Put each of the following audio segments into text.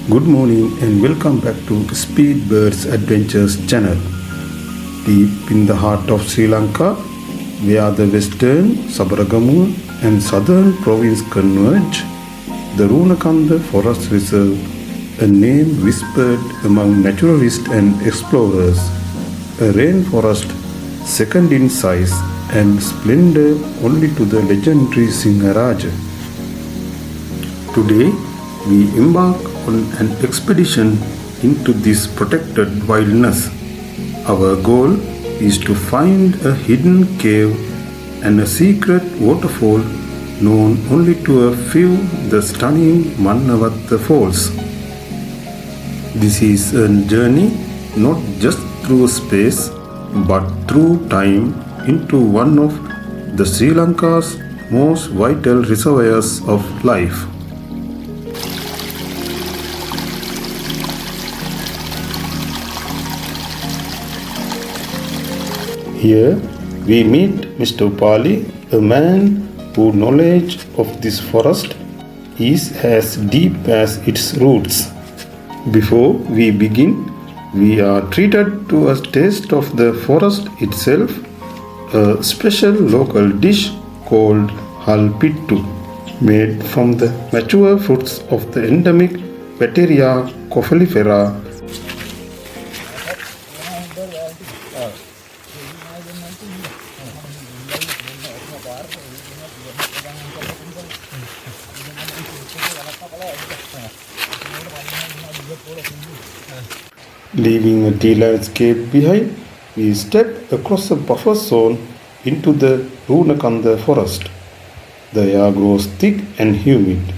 Good morning and welcome back to Speedbird's Adventures channel. Deep in the heart of Sri Lanka, where the western Sabaragamuwa and southern province converge, the Runakanda Forest Reserve, a name whispered among naturalists and explorers, a rainforest second in size and splendor only to the legendary Sinharaja. Today, we embark on an expedition into this protected wilderness. Our goal is to find a hidden cave and a secret waterfall known only to a few, the stunning Mannawatta Falls. This is a journey not just through space but through time into one of the Sri Lanka's most vital reservoirs of life. Here we meet Mr. Upali, a man whose knowledge of this forest is as deep as its roots. Before we begin, we are treated to a taste of the forest itself, a special local dish called Hal Pittu, made from the mature fruits of the endemic Bacteria coffalifera. Leaving a tea landscape behind, we step across a buffer zone into the Runakanda forest. The air grows thick and humid.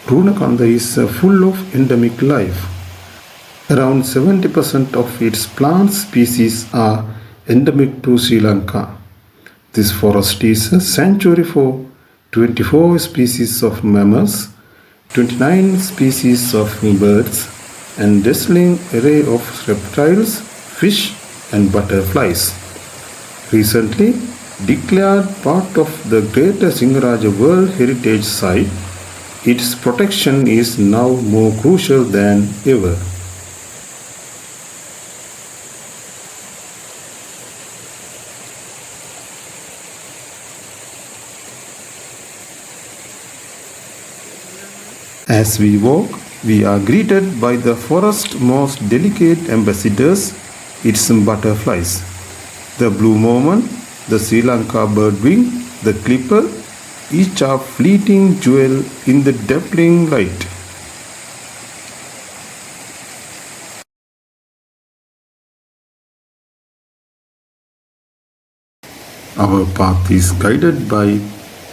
Runakanda is full of endemic life. Around 70% of its plant species are endemic to Sri Lanka. This forest is a sanctuary for 24 species of mammals, 29 species of birds, and dazzling array of reptiles, fish, and butterflies. Recently declared part of the Greater Sinharaja World Heritage Site, its protection is now more crucial than ever. As we walk, we are greeted by the forest's most delicate ambassadors, its butterflies. The Blue Mormon, the Sri Lanka birdwing, the clipper, each a fleeting jewel in the dappling light. Our path is guided by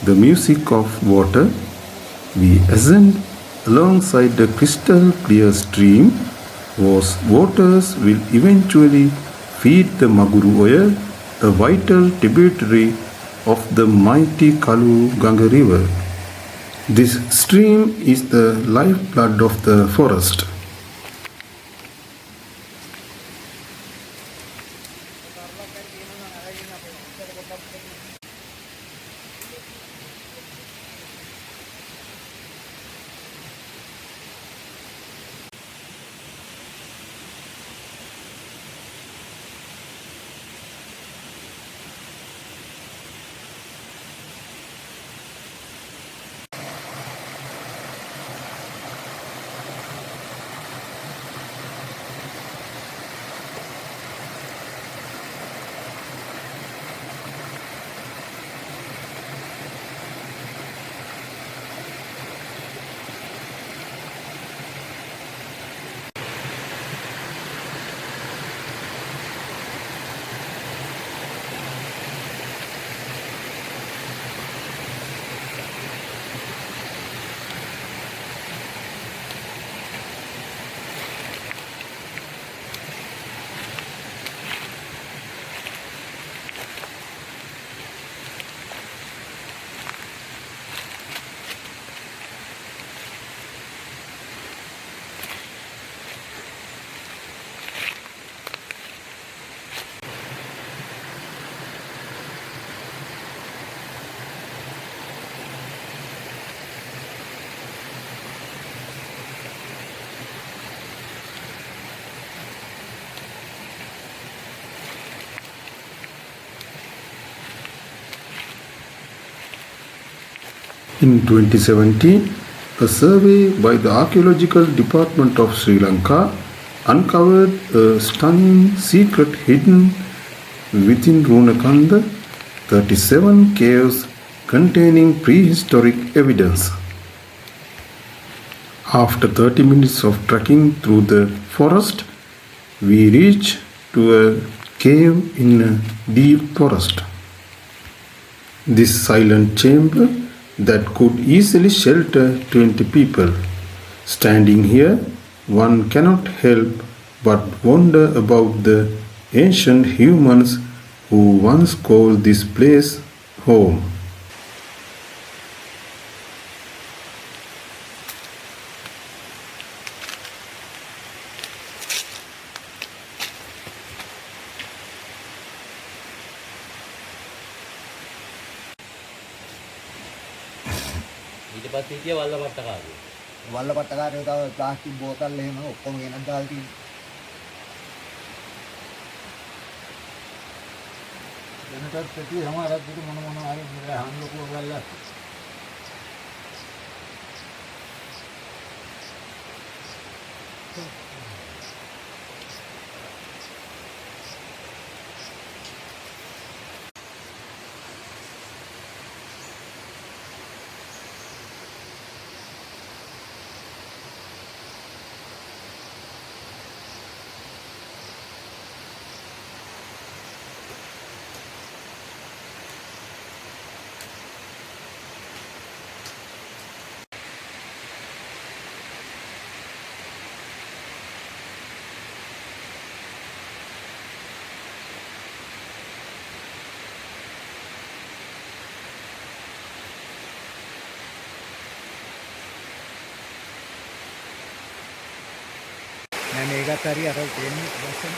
the music of water. We ascend alongside the crystal clear stream whose waters will eventually feed the Maguru Oya, a vital tributary of the mighty Ganga River. This stream is the lifeblood of the forest. In 2017, a survey by the Archaeological Department of Sri Lanka uncovered a stunning secret hidden within Runakanda 37 caves containing prehistoric evidence. After 30 minutes of trekking through the forest, we reached to a cave in a deep forest. This silent chamber that could easily shelter 20 people. Standing here, one cannot help but wonder about the ancient humans who once called this place home. ඊට පස්සේ හිටිය වල්ලපට්ටකාරයෝ. වල්ලපට්ටකාරයෝ තව plastic බෝතල් එහෙම ඔක්කොම ගෙනත් දාලා තියෙනවා. දැනටත් පිටි සමහරක් පිටු මොන හරි මෙතන හාන් ලොකුව ගල්ලා. නෑ මේකත් හරි අර තියෙන්නේ ලස්සන.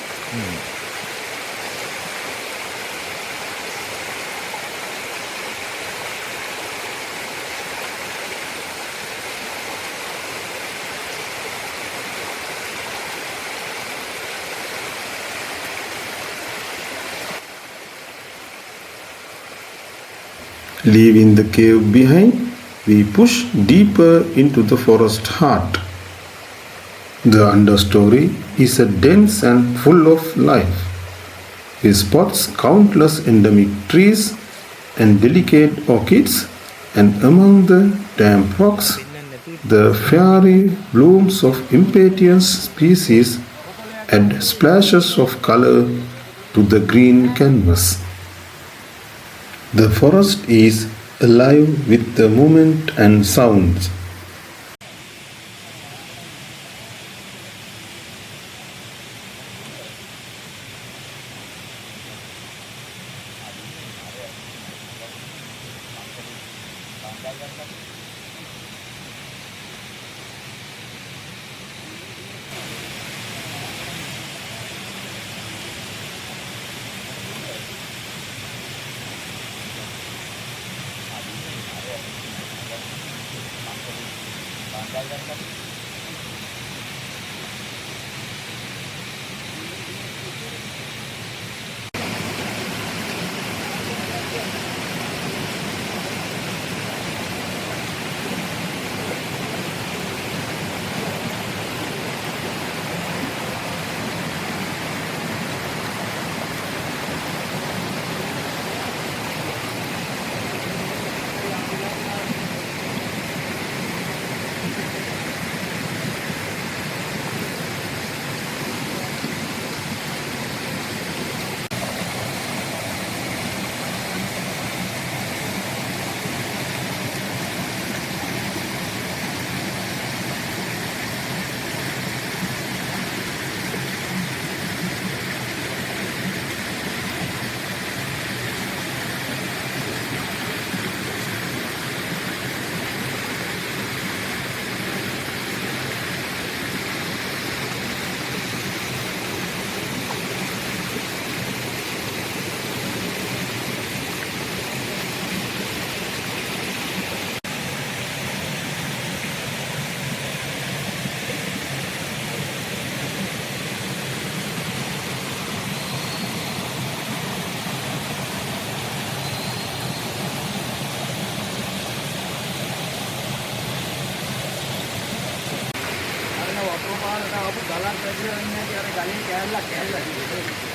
Leaving the cave behind, we push deeper into the forest heart. The understory is a dense and full of life. It spots countless endemic trees and delicate orchids, and among the damp rocks, the fiery blooms of impatiens species add splashes of color to the green canvas. The forest is alive with the movement and sounds. ආපු ගලක් වැදිලා නැහැ කියලා අර ගලේ කෑල්ලක් කෑල්ලා තියෙනවා.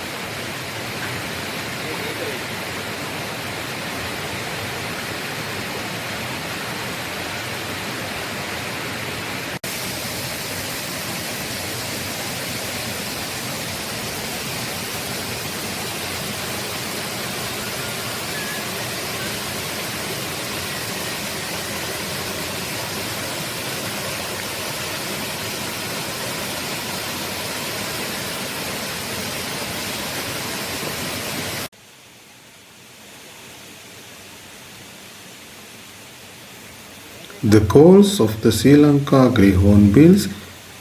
The calls of the Sri Lanka grey hornbills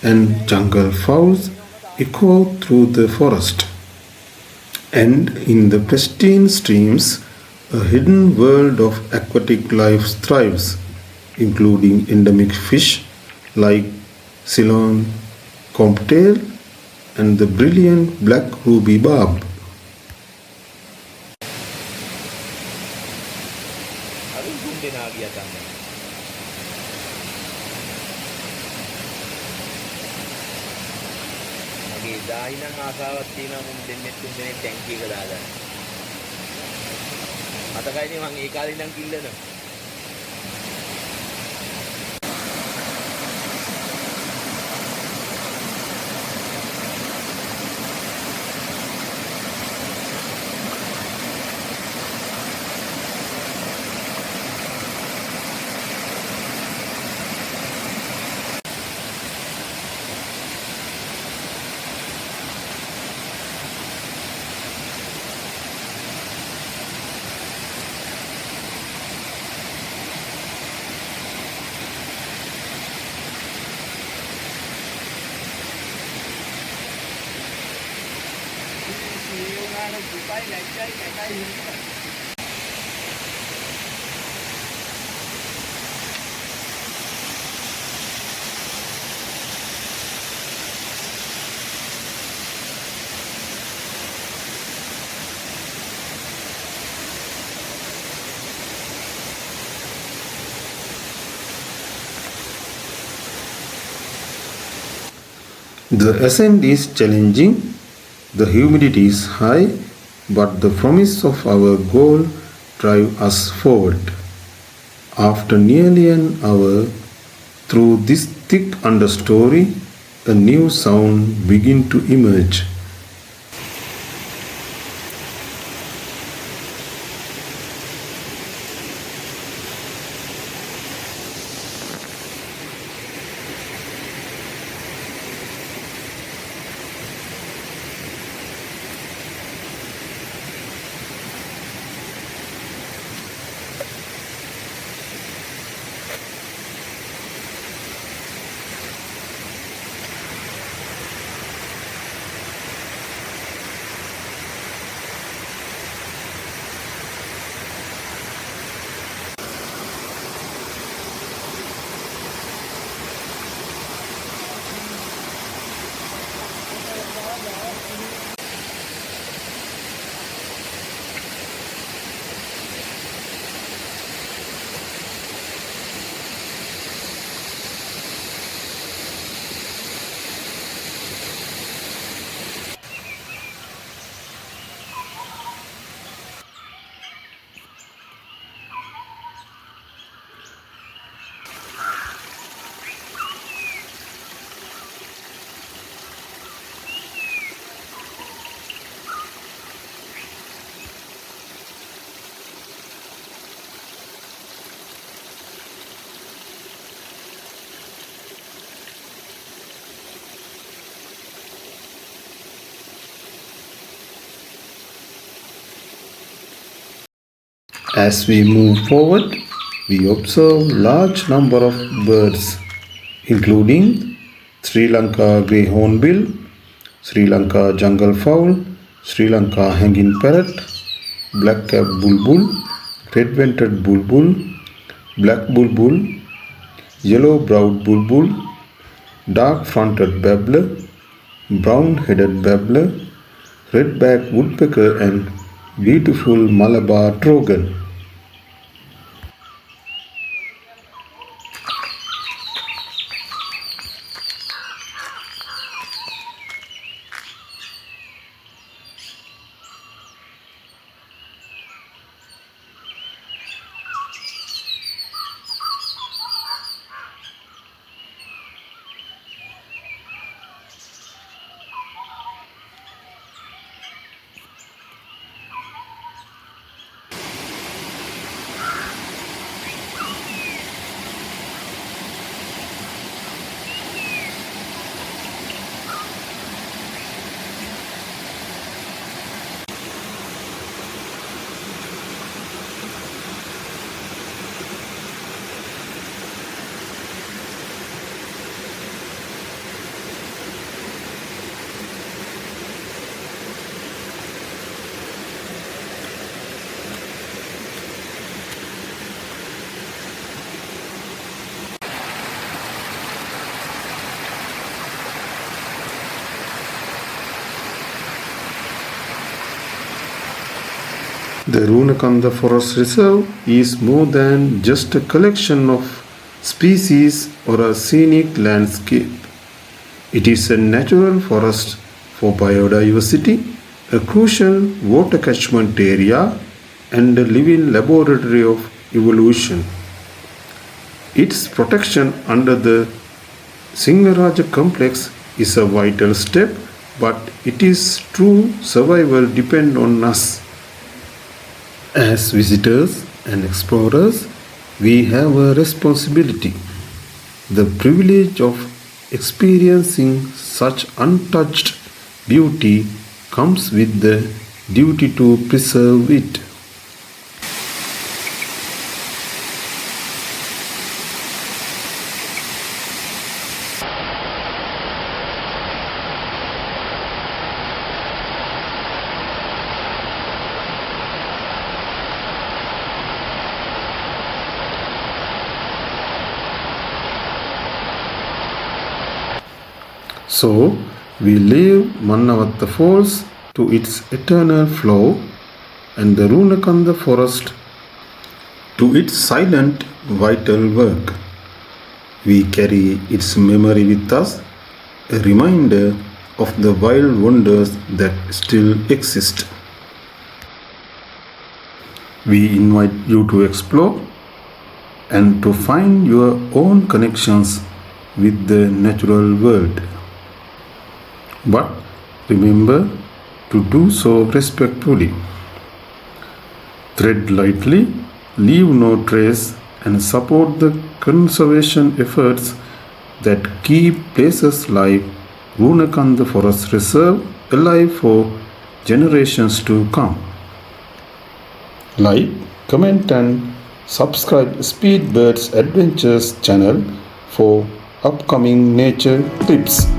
and junglefowl echo through the forest, and in the pristine streams, a hidden world of aquatic life thrives, including endemic fish like Ceylon comptail and the brilliant black ruby barb. දාහිනම් ආසාවක් තියෙනවා මම දෙන්නේ තුන් දෙනෙක් ටැංකි එක දාගන්න. මතකයිනේ මම ඒ කාලේ ඉඳන් කිල්ලනවා. The ascent is challenging, the humidity is high, but the promise of our goal drive us forward. After nearly an hour through this thick understory, a new sound begins to emerge. As we move forward, we observe large number of birds, including Sri Lanka grey hornbill, Sri Lanka junglefowl, Sri Lanka hanging parrot, black-capped bulbul, red-vented bulbul, black bulbul, yellow-browed bulbul, dark-fronted babbler, brown-headed babbler, red-backed woodpecker and beautiful Malabar Trogon. The Runakanda Forest Reserve is more than just a collection of species or a scenic landscape. It is a natural forest for biodiversity, a crucial water catchment area, and a living laboratory of evolution. Its protection under the Sinharaja complex is a vital step, but its true survival depends on us. As visitors and explorers, we have a responsibility. The privilege of experiencing such untouched beauty comes with the duty to preserve it. So, we leave Mannawatta Falls to its eternal flow and the Runakanda Forest to its silent, vital work. We carry its memory with us, a reminder of the wild wonders that still exist. We invite you to explore and to find your own connections with the natural world. But remember to do so respectfully. Tread lightly, leave no trace, and support the conservation efforts that keep places like Runakanda Forest Reserve alive for generations to come. Like, comment, and subscribe Speedbird's Adventures channel for upcoming nature tips.